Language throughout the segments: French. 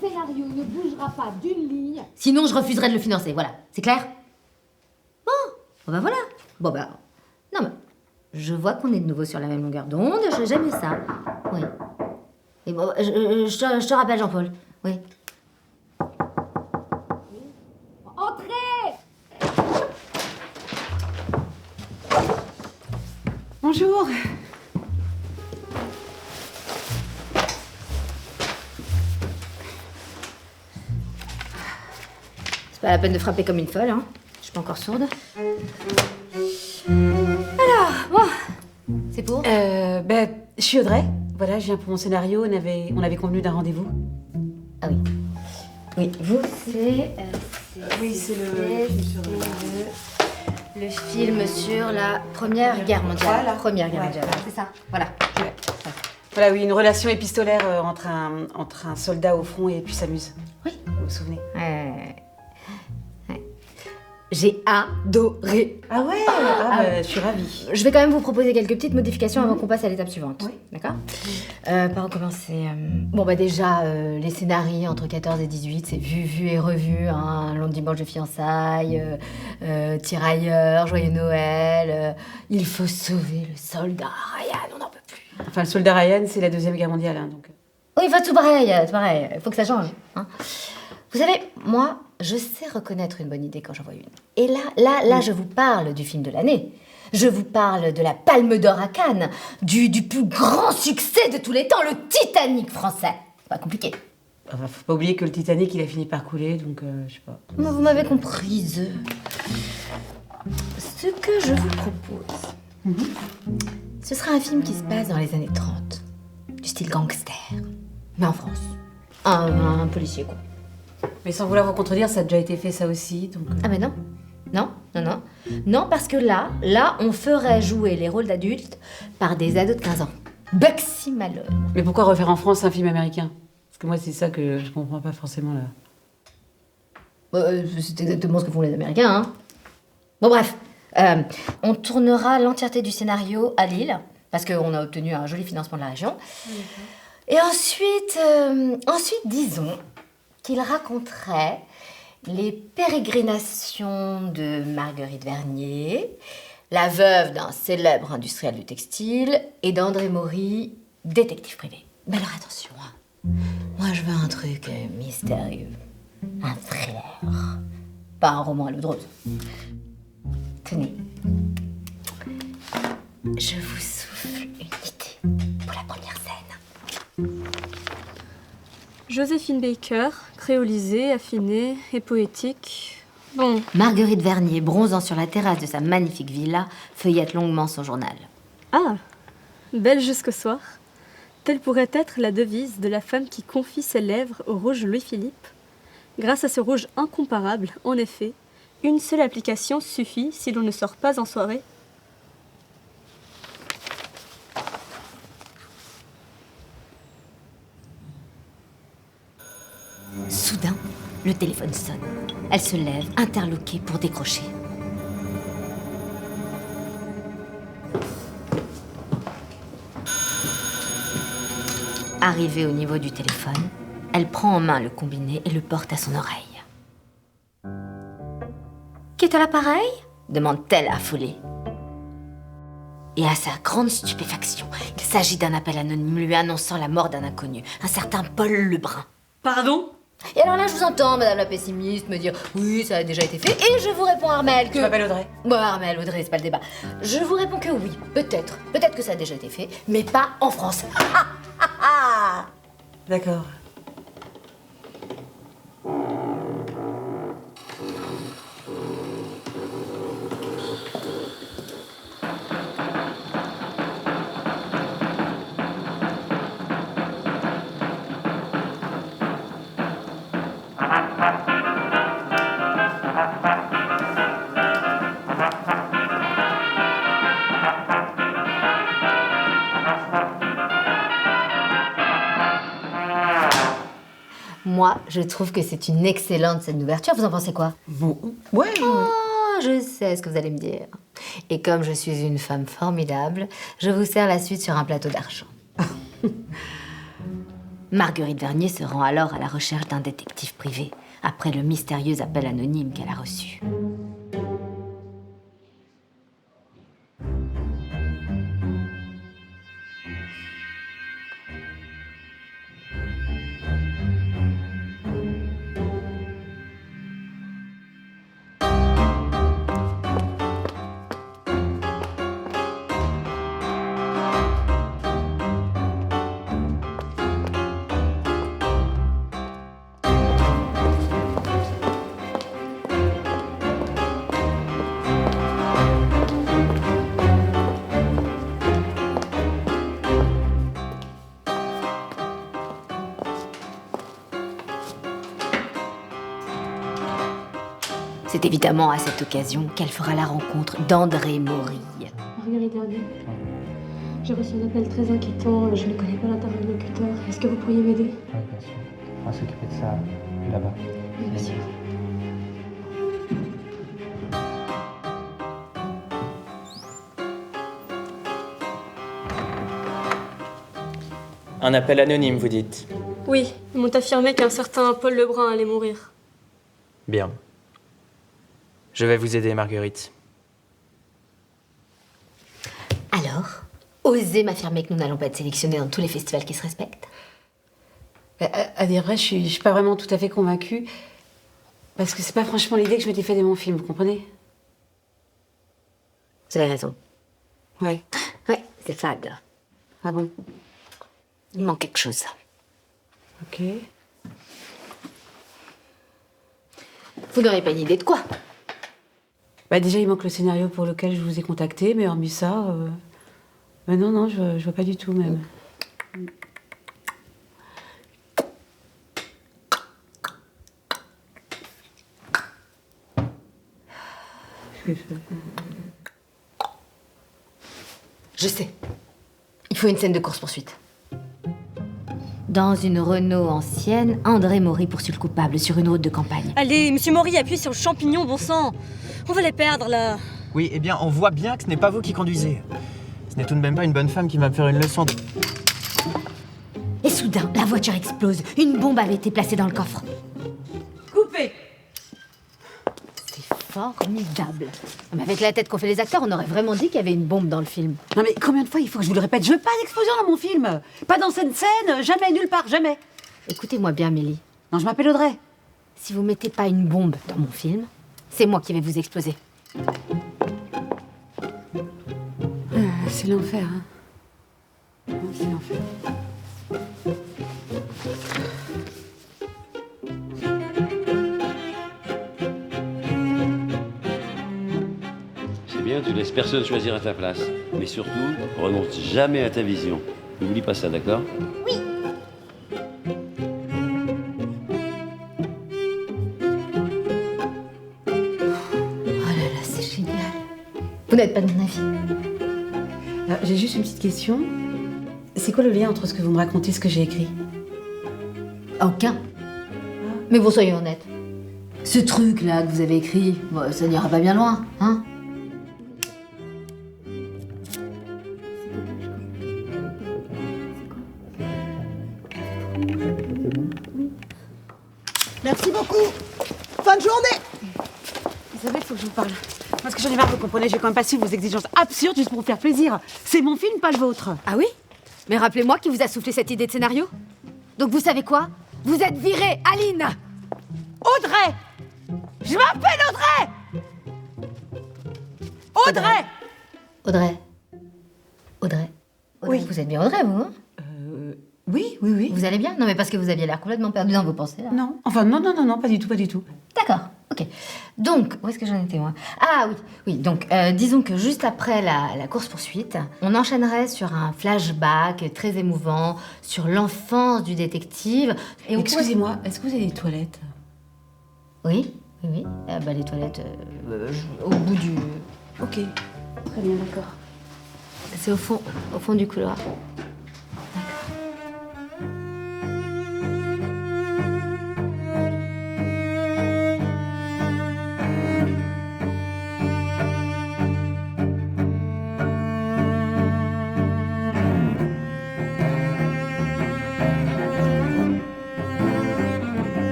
scénario ne bougera pas d'une ligne. Sinon, je refuserai de le financer, voilà. C'est clair? Bon bah voilà. Bon bah... Non mais... Je vois qu'on est de nouveau sur la même longueur d'onde, j'aime bien ça. Oui. Et bon, je te rappelle, Jean-Paul. Oui. Entrez! Bonjour. C'est pas la peine de frapper comme une folle, hein. Je suis pas encore sourde. Alors, bon. C'est pour? Je suis Audrey. Voilà, je viens pour mon scénario. On avait convenu d'un rendez-vous. Ah oui. Oui, vous, c'est... Oui, c'est le film sur la Première Guerre mondiale. Voilà. Première Guerre Ouais. mondiale, c'est ça. Voilà. Ouais. Voilà, oui, une relation épistolaire entre un soldat au front et puis sa muse. Oui. Vous vous souvenez? Ouais. J'ai adoré. Ah ouais. Je suis ravie. Je vais quand même vous proposer quelques petites modifications avant qu'on passe à l'étape suivante. Oui. D'accord? Par où commencer? Bon, bah déjà, les scénarios entre 14 et 18, c'est vu et revu. Hein, long dimanche de fiançailles, tirailleurs, joyeux Noël. Il faut sauver le soldat Ryan, on n'en peut plus. Enfin, le soldat Ryan, c'est la Deuxième Guerre mondiale, hein, donc... Oui, enfin, tout pareil, c'est pareil. Il faut que ça change. Hein. Vous savez, moi, je sais reconnaître une bonne idée quand j'en vois une. Et là, je vous parle du film de l'année. Je vous parle de la Palme d'Or à Cannes, du plus grand succès de tous les temps, le Titanic français. C'est pas compliqué. Enfin, faut pas oublier que le Titanic, il a fini par couler, donc je sais pas. Vous m'avez comprise. Ce que je vous propose, ce sera un film qui se passe dans les années 30, du style gangster, mais en France. Un policier, quoi. Mais sans vouloir vous contredire, ça a déjà été fait ça aussi, donc... Ah mais non. Non, parce que là, on ferait jouer les rôles d'adultes par des ados de 15 ans. Bugsy Malone. Mais pourquoi refaire en France un film américain? Parce que moi, c'est ça que je comprends pas forcément, là. C'est exactement ce que font les Américains, hein. Bon bref, on tournera l'entièreté du scénario à Lille, parce qu'on a obtenu un joli financement de la région. Et ensuite, disons qu'il raconterait les pérégrinations de Marguerite Vernier, la veuve d'un célèbre industriel du textile, et d'André Maury, détective privé. Mais alors attention, hein. Moi je veux un truc mystérieux, un thriller, pas un roman à l'eau de rose. Tenez, je vous souffle une idée pour la première scène. Joséphine Baker, créolisée, affinée et poétique. Bon, Marguerite Vernier, bronzant sur la terrasse de sa magnifique villa, feuillette longuement son journal. ah, belle jusqu'au soir. Telle pourrait être la devise de la femme qui confie ses lèvres au rouge Louis-Philippe. Grâce à ce rouge incomparable, en effet, une seule application suffit si l'on ne sort pas en soirée. Soudain, le téléphone sonne. Elle se lève, interloquée pour décrocher. Arrivée au niveau du téléphone, elle prend en main le combiné et le porte à son oreille. « Qui est à l'appareil ?» demande-t-elle affolée. Et à sa grande stupéfaction, il s'agit d'un appel anonyme lui annonçant la mort d'un inconnu, un certain Paul Lebrun. Pardon? Et alors là, je vous entends, madame la pessimiste, me dire « Oui, ça a déjà été fait », et je vous réponds, Armelle, que... Je m'appelle Audrey. Bon, Armelle, Audrey, c'est pas le débat. Je vous réponds que oui, peut-être. Peut-être que ça a déjà été fait, mais pas en France. D'accord. Moi, je trouve que c'est une excellente scène d'ouverture. Vous en pensez quoi? Bon, ouais. Oh, je sais ce que vous allez me dire. Et comme je suis une femme formidable, je vous sers la suite sur un plateau d'argent. Marguerite Vernier se rend alors à la recherche d'un détective privé, après le mystérieux appel anonyme qu'elle a reçu. C'est évidemment à cette occasion qu'elle fera la rencontre d'André Maury. Marguerite Vernier, j'ai reçu un appel très inquiétant. Je ne connais pas l'interlocuteur. Est-ce que vous pourriez m'aider? Oui, bien sûr. On va s'occuper de ça là-bas. Oui, monsieur. Un appel anonyme, vous dites? Oui, ils m'ont affirmé qu'un certain Paul Lebrun allait mourir. Bien. Je vais vous aider, Marguerite. Alors, osez m'affirmer que nous n'allons pas être sélectionnés dans tous les festivals qui se respectent? À dire vrai, je suis pas vraiment tout à fait convaincue. Parce que c'est pas franchement l'idée que je m'étais fait de mon film, vous comprenez? Vous avez raison. Ouais. Ouais, c'est fade. Ah bon? Il manque quelque chose. Ok. Vous n'aurez pas une idée de quoi? Bah déjà, il manque le scénario pour lequel je vous ai contacté, mais hormis ça... Bah non, je vois pas du tout, même. Je sais. Il faut une scène de course-poursuite. Dans une Renault ancienne, André Maury poursuit le coupable sur une route de campagne. Allez, monsieur Maury, appuie sur le champignon, bon sang. On va les perdre, là. Oui, eh bien, on voit bien que ce n'est pas vous qui conduisez. Ce n'est tout de même pas une bonne femme qui va me faire une leçon de... Et soudain, la voiture explose. Une bombe avait été placée dans le coffre. Coupé! C'est formidable. Mais avec la tête qu'ont fait les acteurs, on aurait vraiment dit qu'il y avait une bombe dans le film. Non mais combien de fois il faut que je vous le répète? Je veux pas d'explosion dans mon film. Pas dans cette scène, jamais, nulle part, jamais. Écoutez-moi bien, Mélie. Non, je m'appelle Audrey. Si vous mettez pas une bombe dans mon film, c'est moi qui vais vous exploser. C'est l'enfer, hein. Non, c'est l'enfer. C'est bien, tu laisses personne choisir à ta place. Mais surtout, renonce jamais à ta vision. N'oublie pas ça, d'accord? Oh là là, c'est génial. Vous n'êtes pas de mon avis. J'ai juste une petite question. C'est quoi le lien entre ce que vous me racontez et ce que j'ai écrit? Aucun. Mais bon, soyons honnêtes. Ce truc-là que vous avez écrit, bon, ça n'ira pas bien loin, hein? Merci beaucoup. Fin de journée. Isabelle, faut que je vous parle. Parce que j'en ai marre, vous comprenez, j'ai quand même pas su vos exigences absurdes juste pour vous faire plaisir. C'est mon film, pas le vôtre. Ah oui? Mais rappelez-moi qui vous a soufflé cette idée de scénario. Donc vous savez quoi? Vous êtes virée, Aline! Audrey! Je m'appelle Audrey! Audrey! Audrey. Audrey. Oui. Vous êtes bien Audrey, vous, hein? Oui, oui, oui. Vous allez bien? Non, mais parce que vous aviez l'air complètement perdu dans vos pensées, là. Non, enfin, non, pas du tout, pas du tout. D'accord, ok. Donc, où est-ce que j'en étais, moi? Ah oui, donc, disons que juste après la course-poursuite, on enchaînerait sur un flashback très émouvant sur l'enfance du détective. Et on Excusez-moi, est-ce que vous avez des toilettes? Oui. Bah, les toilettes, au bout du... Ok, très bien, d'accord. C'est au fond du couloir.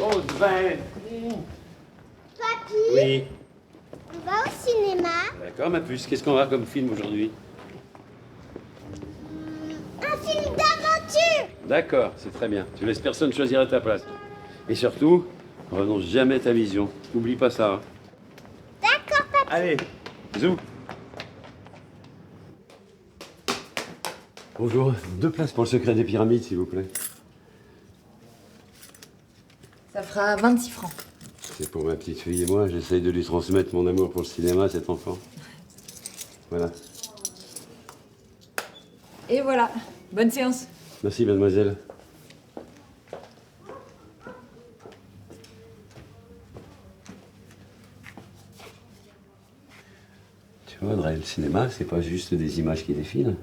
Rose, Sven. Papy, Oui. on va au cinéma. D'accord, ma puce. Qu'est-ce qu'on va comme film aujourd'hui? Un film d'aventure. D'accord, c'est très bien. Tu laisses personne choisir à ta place. Et surtout, renonce jamais à ta vision. N'oublie pas ça. Hein. D'accord, papy. Allez, bisous. Bonjour, 2 places pour le secret des pyramides, s'il vous plaît. Ça fera 26 francs. C'est pour ma petite fille et moi. J'essaye de lui transmettre mon amour pour le cinéma, cet enfant. Voilà. Et voilà, bonne séance. Merci, mademoiselle. Tu vois, Audrey, le cinéma, c'est pas juste des images qui défilent.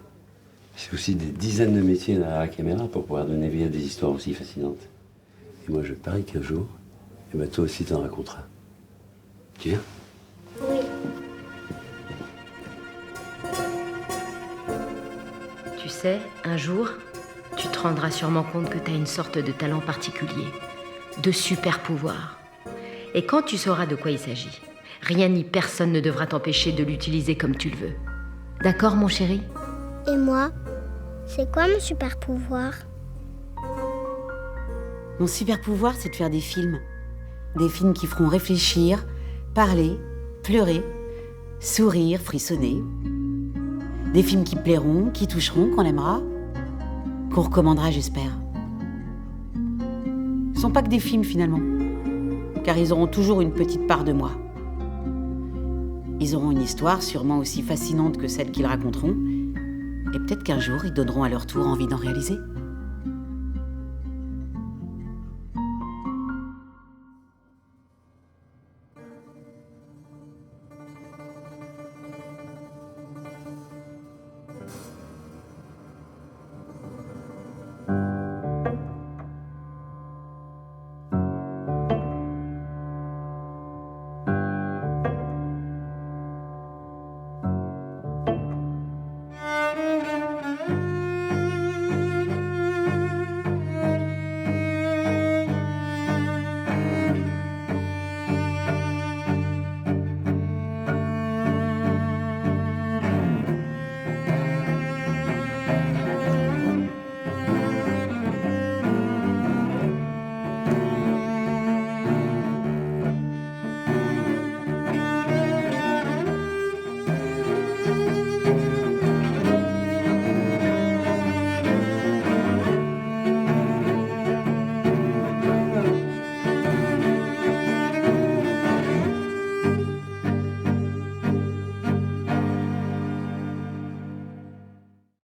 C'est aussi des dizaines de métiers derrière la caméra pour pouvoir donner vie à des histoires aussi fascinantes. Et moi, je parie qu'un jour, eh ben, toi aussi t'en raconteras. Tu viens? Oui. Tu sais, un jour, tu te rendras sûrement compte que tu as une sorte de talent particulier, de super pouvoir. Et quand tu sauras de quoi il s'agit, rien ni personne ne devra t'empêcher de l'utiliser comme tu le veux. D'accord, mon chéri? Et moi, c'est quoi mon super pouvoir? Mon super pouvoir, c'est de faire des films. Des films qui feront réfléchir, parler, pleurer, sourire, frissonner. Des films qui plairont, qui toucheront, qu'on aimera, qu'on recommandera, j'espère. Ce ne sont pas que des films, finalement, car ils auront toujours une petite part de moi. Ils auront une histoire sûrement aussi fascinante que celle qu'ils raconteront, et peut-être qu'un jour, ils donneront à leur tour envie d'en réaliser.